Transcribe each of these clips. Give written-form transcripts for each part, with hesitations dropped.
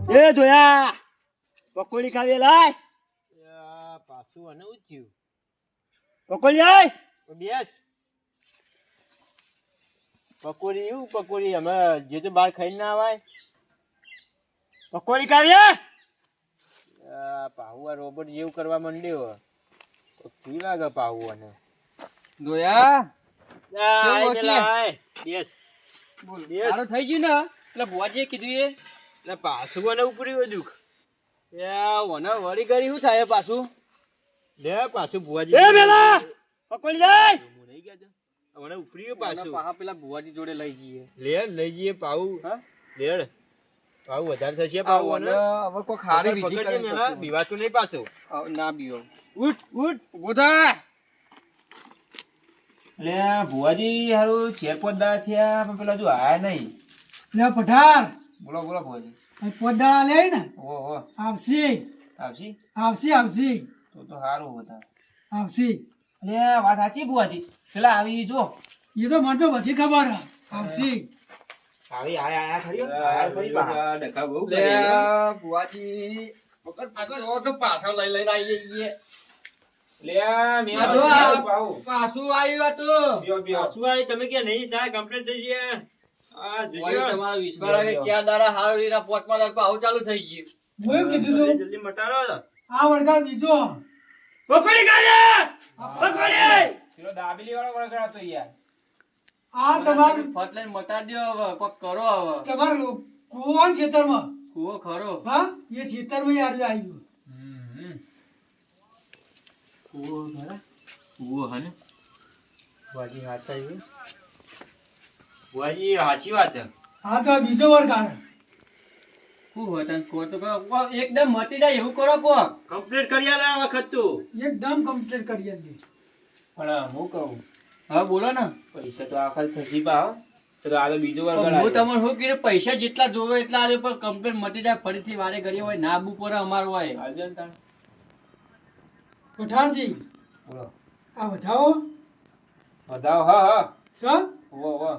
એ જોયા પકોડી ખાવી લાય પાછું અને ઉઠ્યું પકોડી આય બેસ પકોડી એવું પકોડી અમે જે તો બહાર ખાઈ ના આવાય પકોડી ખાવી પાહુ આ રોબોટ જેવું કરવા માંડ્યો ઠીક લાગે પાહુ અને દોયા બેસ બોલ બેસ. સારું થઈ ગયું ને એટલે ભુવાજીએ કીધું એ એટલે પાછું અને ઉપડ્યું દુઃખ ઓને વળી કરી શું થાય પાછું લે પાછું ભુવાજી એ મેલા પકોડી લાય હું નહીં કહેતો મને ઉપડ્યું પાછું પાછા પેલા ભુવાજી જોડે લઈ જઈએ લે લઈ જઈએ પાહુ હા લેડ પાહુ વધારે થશે પાહુ અને હવે કોઈ ખારી વિધિ પકડજે મેલા બીવાતું નહીં પાછું ના બીઓ ઉઠ ઉઠ ઉભો થા લે ભુવાજી હારું શેરપોતદાર થયા પણ પેલા હજુ આયા નહીં લે પઠાર બોલો બોલો ભુવાજી પોદાળા લે ને ઓહો આવશે આવશી આવશે આવશે તો સારું બધા આવશે લે વાત સાચી ભુવાજી પેલા આવી જો એ તો મને તો બધી ખબર હે. આવશે આવી આયા ખરી આયા ખરી પાછા ડખા બહુ લે ભુવાજી પકડ તો પાછળ લઈ લઈને આવી જઈએ લે મે આ જો પાછું આવ્યું આ તો પાછું આવી તમે કે નહીં થાય કમ્પ્લીટ થઈ છે આ ભુવાજી તમારો વિશ્વાસ રાખે ક્યાં દાડા હારું રીના પોટમાં લાગ પાછું ચાલુ થઈ ગયું હું એવું કીધું તું જલ્દી મટાડો આ વળગાડ દીજો પકોડી ખાવી પકોડી પેલો દાબેલી વાળો વળગડાતો યાર આ તમારું ફટ લઈને મટા દ્યો હવે કોક કરો હવે તમારું કુવાન ખેતરમાં કુવો ખરો હા એ ખેતરમાં યાર આવ્યું કુવો હને ભુવાજી હાથ આવ્યું ભુવાજી સાચી વાત છે હા તો આ બીજો વળગાડ શું હોય તને કહો તો કહો, એકદમ મટી જાય એવું કરો કો કમ્પ્લીટ કરી આલે આ વખત તું એકદમ કમ્પ્લીટ કરી આપજે. પણ હું કહું હા બોલો ને પૈસા તો આખા થશી પા ચલો આગળ બીજો વાર પણ હું તમને શું કીધું પૈસા જેટલા જોવે એટલા આજે પણ કમ્પ્લેટ મટી જાય ફરીથી વારે ઘડીએ હોય ના બુ પર અમારું હોય પઠારજી બોલો આ વધાવો વધાવો હા હા સ વો વો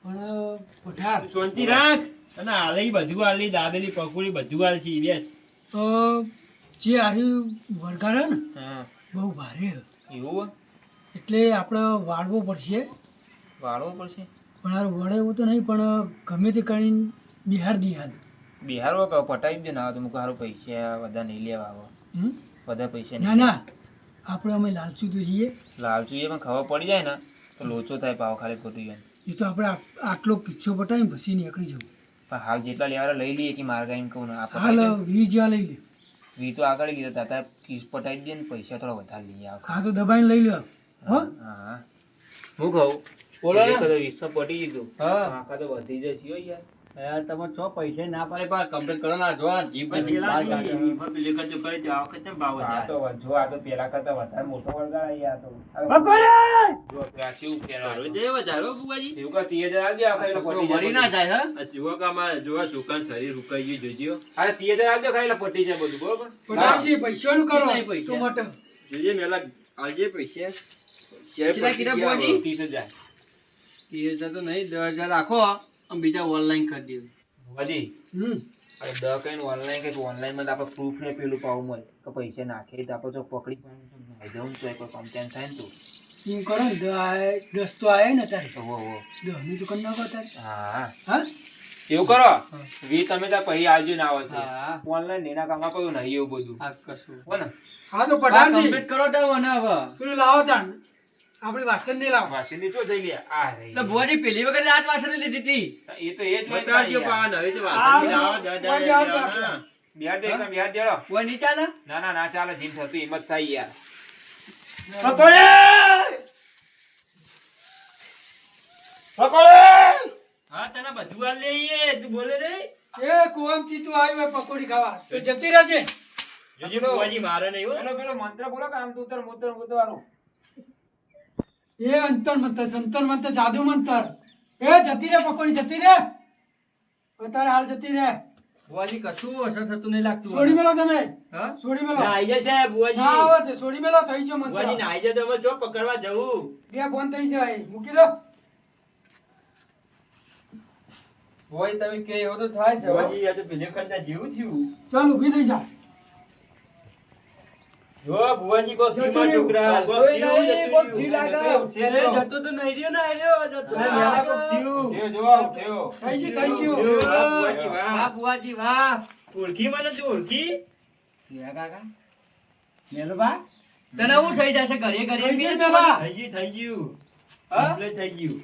પણ પઠાર શાંતિ રાખ અને આલે બધું આલી દાબેલી પકોડી બધું આલ છે બેસ જે આર્યું વળગાડ હે ને હા બહુ ભારે હે. એવું એટલે આપણે વાળવો પડશે વાળવો પડશે પણ આ વળે એવું તો નહીં પણ ગમે તે કરીને બિહાર દી હાલ બિહાર વો પટાઈ દે ના તો મુક હારું પૈસા બધા નહીં લેવા આવો હમ? બધા પૈસા ના ના આપણે અમે લાલચું તો છીએ લાલચુ એ પણ ખબર પડી જાય ને તો લોચો થાય પાવ ખાલી ખોટું જાય એ તો આપણે આટલો પીછો પટાવીને પછી નીકળી જવું પણ હાલ જેટલા લેવાના લઈ લઈએ કે માર્ગા એમ કહું ને આ હાલ પટાઈ દે 20 જેવા લઈ લે વી તો આગળ લીધા તાતા કિસ પટાઈ દે ને પૈસા થોડા વધારે લઈએ આવ હા તો દબાઈને લઈ લો હો હા હું કહું બોલો ને. તો વિશ્વ પટી દીધું હા આખા તો વધી જશે હો યાર યાર તમે છો પૈસા ના પાડે પણ કમ્પ્લેટ કરો ના જો આ જીભ બહાર કાઢે. આ તો જો આ તો પેલા કરતા વધારે મોટો વળગા યાર તો જો આ કેવું ફેરવાયું. એવું કા 30,000 આલ દે આખા છોકરો પટી મરી ના જાય હા અરે 30,000 આલ દે ખાલી પટી જાય બધું બરોબર પઠારજી પૈસાનું કરો નહીં પૈસા. તો મટે કેટલા કીધા બુઆજી? 30,000 30,000 તો નહીં 10,000 રાખો અને બીજા ઓનલાઈન કરી દેવું વધી હમ અરે દ કઈ ઓનલાઈન કઈ ઓનલાઈન માં તો આપણે પ્રૂફ ને પેલું પાવું મળે કે પૈસા નાખે તો આપણે તો પકડી જવું તો કોઈ કમ્પ્લેન થાય ને તું એમ કરો ને 10 તો આયા ને તારે ઓહો ઓહો 10 નું તો કરી નાખો તારે હા હા એવું કરો વી તમે ત્યાં પછી આવજો ના આવે હા ઓનલાઈન એના કામમાં કયું નહીં એવું બધું આ કશું હો ને હા તો પઠારજી કમ્પ્લીટ કરો તો મને હવે પેલું લાવો તાણ આપણી વાસણ નહીં લાવો વાસીની જો જઈ લે આ રહી એટલે બુઆજી પેલી વખત આજ વાસણ લીધી હતી એ તો એ જ બતાવજો પાન હવે તો વાસની લાવો બિહાર દે એકદમ બિહાર દેડો કોઈ નહીં ચાલે ના ના ના ચાલે જીમ થતું હિંમત થાય યાર હા તને બધું આ લઈએ તું બોલે રે એ કુવમથી તું આવ્યો હોય પકોડી ખાવા તો જતી રહેજે જોજી બુવાજી મારે નહીં હો પેલો મંત્ર બોલો કે આમ તું ઉતર મુતર મુતર વાળું એ અંતર મંતર સંતર મંતર જાદુ મંતર એ જતી રે પકોડી જતી રે અત્યારે હાલ જતી રે બુઆજી કશું અસર થતું નહીં લાગતું છોડી મેલો તમે હા છોડી મેલો નાઈ જશે બુવાજી ના આવે છે છોડી મેલો થઈ ગયો બુવાજી મંતર નાઈ જાય તો અમે જો પકડવા જવું બે ફોન થઈ જાય મૂકી દો હોય તમે કે એવું તો થાય છે હો. ભુવાજી, આ તો પેલે કરતા જેવું થયું. ચાલ ઊભી થઈ જા. જો ભુવાજી, કોક જતું ધીમા રહ્યું. છોકરા, કોક કોઈ થયું, નહીં, જતું કોક રહ્યું. જી લાગે. ઉઠે એ તો. જતો તો નહીં રહ્યો ને, આર્યો, જતો અરે નહીં યાર, કોક રહ્યો. થયું. થઈ ગયું. વાહ, ભુવાજી, વાહ. વાહ, બુઆજી, વાહ. ઓળખી મને તું, ઓળખી? કાકા મેલો બા તને હું થઈ જશે ઘરે ઘરે થઈ બી ગયું ને પેલા. થઈ ગયું. હા? એટલે થઈ ગયું.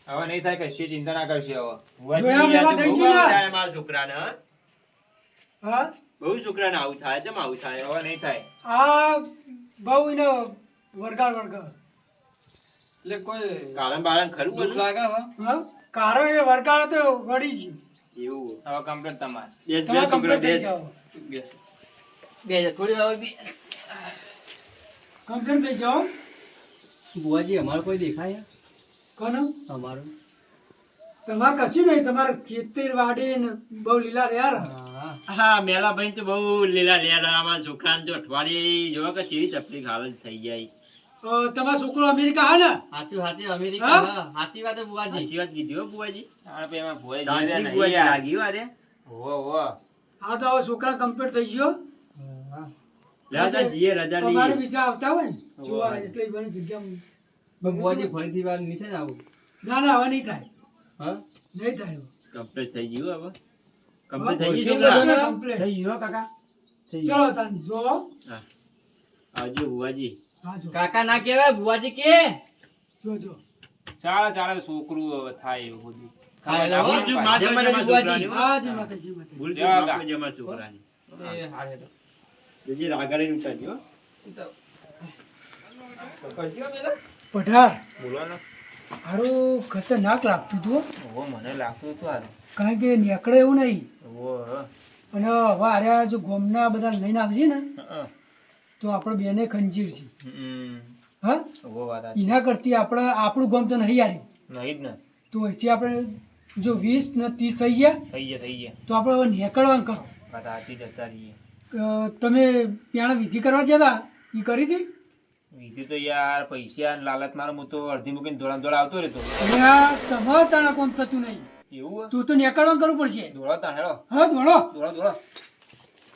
હવે નહીં થાય, કશી ચિંતા ના કરશે હવે. જોયા પેલા થઈ ગયું ને? થાય મારા છોકરાને, હા? હા બહુ છોકરાને આવું થાય છે, આવું થાય. હવે નહીં થાય. આ બહુ એને વરગાડ વરગાડ. એટલે કોઈ કારણ બારણ ખરું દુઃખ બધું? લાગે હો. હા કારણ એ વરગાડ તો વળી ગયું. એવું. હવે કમ્પ્લીટ તમારે. તમારે કમ્પ્લીટ થઈ જાવ. બે થોડી વાર બી કમ્પ્લીટ થઈ જાવ. બુઆજી અમારે કોઈ દેખાય કોનો અમારું તમારે કશું નહીં. તમારે ખેતર વાડી ને બહુ લીલા રહ્યા. હા, મેલાભાઈ તો બહુ લીલા લીલા. અમારા છોકરાને તો અઠવાડિયે જોવો કે કેવી તકલીફ હાલત થઈ જાય. તમારો છોકરો અમેરિકા હા ને? સાચું સાચું અમેરિકા હા? હા સાચી વાત છે બુઆજી. સાચી વાત કીધી હો બુવાજી. તાંત્રિક તાંત્રિક બુવાજી બુવાજી લાગી લાગી વારે. હા તો હવે છોકરા કમ્પ્લીટ થઈ ગયો. રાજા જીએ, રાજા અમારે લઈએ. બીજા આવતા હોય ને હોવે. જોવા એટલે બની જગ્યા. બુઆજી ફરીથી વાર નીચે જ આવું ના ના હવે નહીં થાય. હા નહીં થાય હવે. કમ્પ્લીટ થઈ ગયું હવે. હા, કમ્પ્લીટ થઈ ઓળખી ગયું લીધું છોકરા? ને? કમ્પ્લીટ. થઈ ગયો કાકા ચલો તાન જોવો. હા. આવજો બુવાજી. હા જો કાકા ના કેવાય બુઆજી કે જોજો. ચાલે છોકરું હવે થાય એવું બધું. હા, એટલે ભૂલ ચૂક માફ જય કરજો માતાજી મારા બુવાજી. છોકરાની, હો. હા જી માતાજી માતાજી. ભૂલ ચૂક માફ કરજો મારા છોકરાની. એ હારે હેડો. જજી રાગાડીને ઉતારજો, હો. પઢાર બોલો ને. હારું ખતરનાક લાગતું હતું હો. ઓહો, મને લાગતું હતું હારું. કારણ કે નીકળે એવું નહીં. ઓહો, અને હવે આર્યા જો ગોમના બધા લઈને આવશે ને હં. તો આપણે બેને ખંજીર છે. હમ. હા ઓહો, વાત સાચી. એના કરતી આપણે આપણું ગોમ તો નહીં હાર્યું. નહીં જ ને. તો અહીંથી આપણે જો 20 ને 30 થઈ ગયા થઈ ગયા. તો આપણે હવે નીકળવાનું કરો. વાત સાચી, જતા રહીએ. તમે ત્યાં વિધિ કરવા જતા એ કરી હતી. વિધિ તો યાર પૈસા ને લાલચ મારો, હું તો અડધી મૂકીને દોડા આવતો રહેતો. અને આ તમારા તાણા કોમ થતું નહીં. એવું? તું તો નીકળવાનું કરવું પડશે. દોડો તાણ, હેડો. હા દોડો દોડો.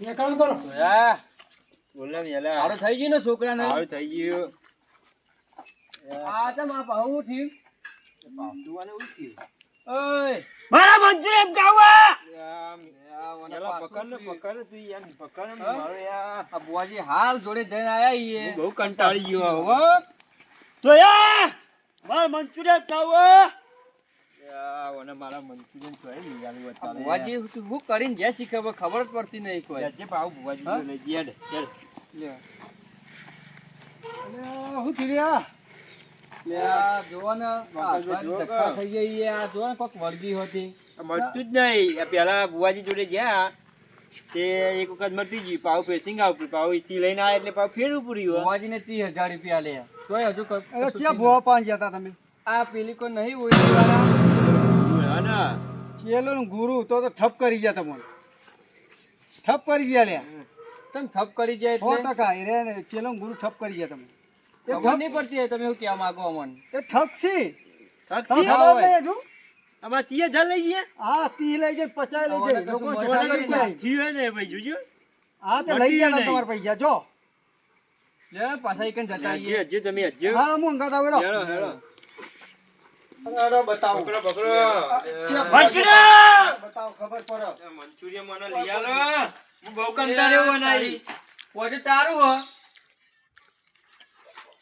નીકળવાનું કરો. બોલ ને વેલા. સારું થઈ ગયું ને છોકરાને હારું થઈ ગયું. આ તો મારા પાહુ થયું પાવતુંવાને એવું થયું. ઓય મારા મંજૂર એમ ગાવા પેલા પકડ ને તું યાર, પકડ ને હા? મારો યાર. આ બુઆજી હાલ જોડે જઈને આયા ઈએ હું બહુ કંટાળી ગયો હવે. તો યાર મારા મંજૂર એમ ગાવા યાર, ઓને મારા મંચુરિયન ચોય લઈ આવ્યું આ અત્યારે. બુઆજી હું કરીને ગયા શી ખબર ખબર જ પડતી નહીં કોઈ યાર, જે ભાવ ભુવાજી હા? લઈ ગયા હેડ, હેડ. લે. શું થયું લે આ જોવો ને આ મગજ હાથમાં જોવો ધક્કા કે? થઈ ગયા ઈએ. આ જોવો ને કોક વળગી હતી આ મળતું જ નહીં. આ પેલા ભુવાજી જોડે ગયા તે એક વખત મટી ગયું. પાવ પેસિંગ આવ્યું, પાવ ઈથી લઈને આવ્યા એટલે પાવ ફેર ઉપરી હોય. બુઆજીને 30,000 રૂપિયા લે તોય હજુ કશું અરે થયું ક્યાં ભોવા પાન જતા તમે? આ પેલી કોઈ નહીં ઓળી વાળા હા ને? ચેલો ગુરુ તો ઠપ કરી ગયા તમને. ઠપ કરી ગયા લ્યા. તમે ઠપ કરી જાય એટલે 100% એ ચેલો ગુરુ ઠપ કરી ગયા તમે. ખબર નહીં પડતી હોય તમે શું કહેવા માંગો અમને એ ઠગસી. ઠગસી? હા, હોય. આમાં 30,000 લઈ ગયા? હા 30 લઈ જાય 50 લઈ જાય. લોકો કશું ઝઘડા મળે કરી નહીં. જાય. થયું હે ને ભાઈ, જોજો. હા તે લઈ ગયા તા તમારા પૈસા જો. લે પાછા એક જતા હજી, આવીએ હજી તમે હજી. હા હું અંગાત આવેલો. હેડો, હેડો. અરે બતાવો. પકડો. મંજૂર બતાવો ખબર પડે. મંચુરિયન મને લઈ આલો. હું બહુ કંટાળ્યો બનાવી. પોતે તારું હો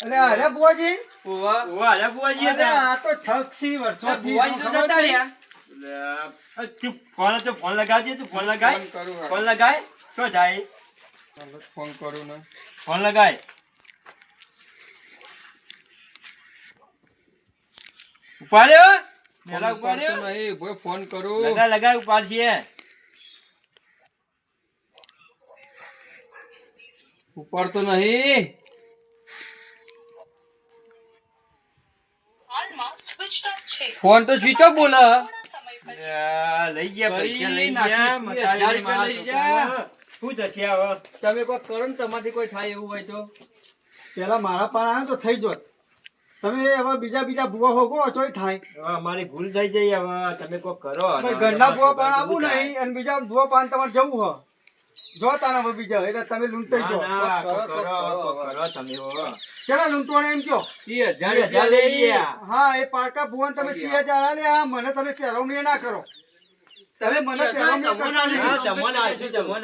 અરે અરે બુઆજી. ઓવા ઓવા, અરે બુવાજી અરે હતા. આ તો ઠગસી વર્ષોથી. બુઆજી તો જતા રહ્યા લે, આ ચૂપ. ફોન તો ફોન લગાવજે, તું ફોન લગાય. ફોન કરું હા. ફોન લગાય. તો જાય. ફોન કરું ને ફોન લગાય. ઉપાડ્યો? પેલા ઉપાડ્યો? નહીં ભાઈ ફોન કરું લગાય, ઉપાડશે. ઉપાડતો નહીં ફોન તો સ્વિચ ઓફ બોલે લઈ ગયા પૈસા, લઈ નાખી. ગયા. 1000 રૂપિયા લઈ ગયા. શું થશે હવે? તમે કોઈ કરો ને તમારથી કોઈ થાય એવું હોય તો પેલા મારા પાન આવ્યો તો થઈ જોત. તમે હવે બીજા ભૂવા હોગો ચોય થાય હવે અમારી ભૂલ થઈ જઈ હવે તમે કોક કરો ભાઈ ઘરના ભૂવા પાન આપવું નહીં અને બીજા ભૂવા પાન તમારે જવું હ જો તારા હવે બીજા એટલે તમે લૂંટાઈ જો ના, કોક કરો તમે હવે. ચલા લૂંટવાને એમ કયો 30,000 લઈ ગયા. હા એ પાકા ભુવન તમે 30,000 આલ્યા મને તમે પેરવણી ના કરો તમે મને પેરવણી કરતા નહીં. હા, તમને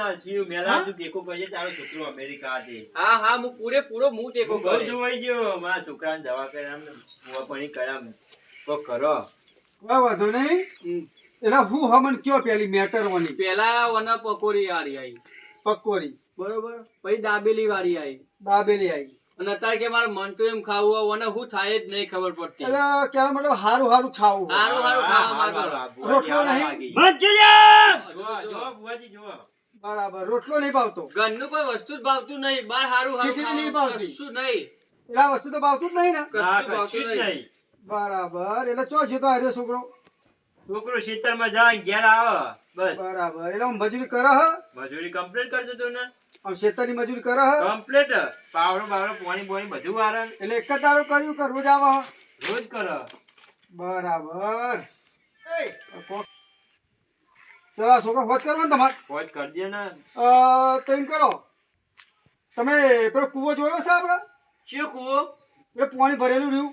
આલશું. મેલા તું ટેકો કરજે, તારો છોકરો અમેરિકા છે. હા હું પૂરેપૂરો હું ટેકો બહુ કરે. જોવાઈ ગયો મારા છોકરાને દવા કર્યા બુઆ પાણી કર્યા કોક કરો. કોઈ વાંધો નહીં એટલે હું હમન કયો પેલી મેટરવાની પેલા વના પકોડી વાળી આવી પકોરી બરોબર, પછી દાબેલી વાળી આવી, દાબેલી આવી અને અત્યારે કે મારે મન તો એમ ખાવું હોય અને હું થાય જ નહીં ખબર પડતી. એટલે કેવા મતલબ હારું ખાવું હારું ખાવા માંગો. રોટલો નહીં? મંચુરિયન જો બુઆજી જો. બરાબર રોટલો નહીં ભાવતો ઘરનું કોઈ વસ્તુ જ ભાવતું નહીં, બાર હારું ખીચડી નહીં ભાવતી? કશું નહીં, એટલે આ વસ્તુ તો ભાવતું જ નહીં ને હા, કશું ભાવતું કશું જ નહીં. નહીં. બરાબર એટલે ચો જતો આવ્યો છોકરો છોકરો ખેતરમાં જાય ઘેર આવે બસ બરાબર એટલે આમ મજૂરી કરે હ મજૂરી કમ્પ્લીટ કરજો તું ને આમ ખેતરની મજૂરી કરે હ કમ્પ્લીટ પાવડો પાણી બધું વારણ એટલે એક જ દારૂ કર્યું કે રોજ આવે હ? રોજ કરો. બરાબર ચલો છોકરો હોજ કરો ને તમારે ફોજ કરજે ને. તો એમ કરો તમે પેલો કૂવો જોયો છે આપડે શું કૂવો? એ પાણી ભરેલું રહ્યું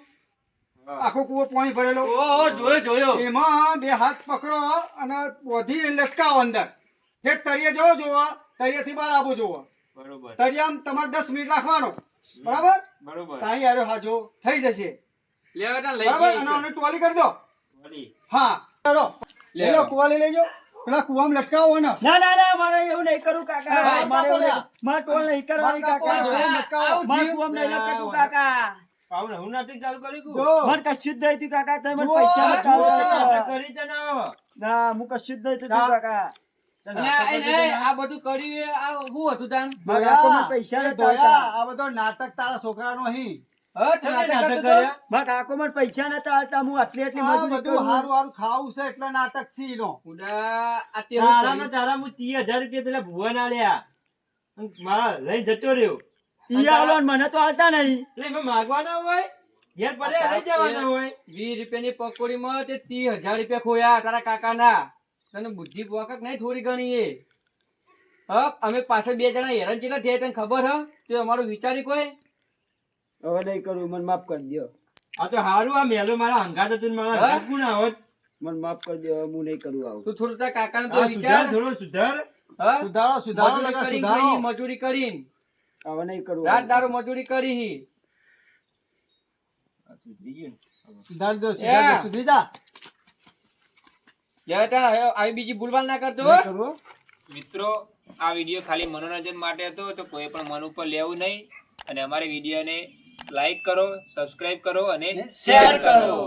હા. આખો કૂવો પાણી ભરેલો ઓહો, જોયો. એમાં બે હાથ પકડો અને બોધી લટકાવો અંદર ઠેક તળિયે જોવો જોવા તળિયેથી બહાર આવો જોવો બરોબર તળિયામાં તમારે 10 મિનિટ રાખવાનો બરાબર બરોબર તાઈ આવ્યો હાજો થઈ જશે લેવા તા લઈ બરાબર અને જઈએ. આને ટોલી કરી દો વળી. હા ચલો લઈ લો કુવા લઈ લેજો પેલા કુવામાં લટકાવો ને ના મારે એવું નહીં કરું કાકા હા, મારે એવું બોલ્યા. નહીં. મારે ટોલ નહીં કરવાની મારે કાકા કાકા લટકાવો. મારે કુવામાં નહીં લટકતું કાકા પાવડો હું નાટક ચાલુ કરી કુ? જો મને કશું જ નહીં થયું કાકા તમે મને જુઓ, પૈસા જુઓ. બતાવો નાટક કાકા. કરી જ ના આવો. ના હું કશું જ નહીં થયું કાકા અને આ બધું કર્યું એ આ શું હતું તાન? મારા કાકો મને પૈસા એ નતા ધોયા, આલતા. આ બધો નાટક તારા છોકરાનો અહીં હા, તમે નાટક નાટક કરતો કર્યા? મારા કાકો મને પૈસા નતા આલતા હું આટલી આ મજૂરી બધું કરું હારું ખાવું છે એટલે નાટક છે ઈનો. ઉડા, આ તે હું તારા ને કર્યું? તારા હું 30,000 રૂપિયા પેલા ભુવન આલ્યા અને મારા લઈને જતો રહ્યો ઈ આલો ને મને તો આલતા નહીં એટલે એમાં માગવાના હોય ઘેર પડે લઈ જવાના હોય 20 રૂપિયાની પકોડીમાં તે 30,000 રૂપિયા ખોયા તારા કાકાના. તને બુદ્ધિ પોકક નહીં થોડી ઘણી એ? હા, અમે પાછળ 2 જણા હેરાન કેટલા થયા તને ખબર હ? તે અમારું વિચારી કોઈ? હવે નહીં કરું મને માફ કરી દો આ તો હારું આ મેલો મારા હંગાત હતું ને મારા હા? હંગાત કોણ આવત? મને માફ કરી દો હું નહીં કરું આવું તું થોડું તારા કાકાને તો આ વિચાર. સુધાર થોડો સુધાર. હા? સુધારો મજૂરી લગા કરીને સુધારો. ખાઈ, મજૂરી કરીને હવે નહીં કરું રાત આવું. દારૂ મજૂરી કરી હી. આ સુધરી ગયું ને. સુધારી દો, Yeah. સુધરી જા. લે તાર હવે આવી બીજી ભૂલભાલ ના કરતો. નહીં કરું હો. મિત્રો આ વિડીયો ખાલી મનોરંજન માટે હતો તો કોઈ પણ મન ઉપર લેવું નહીં અને અમારી વિડીયોને લાઈક કરો સબસ્ક્રાઇબ કરો અને શેર કરો.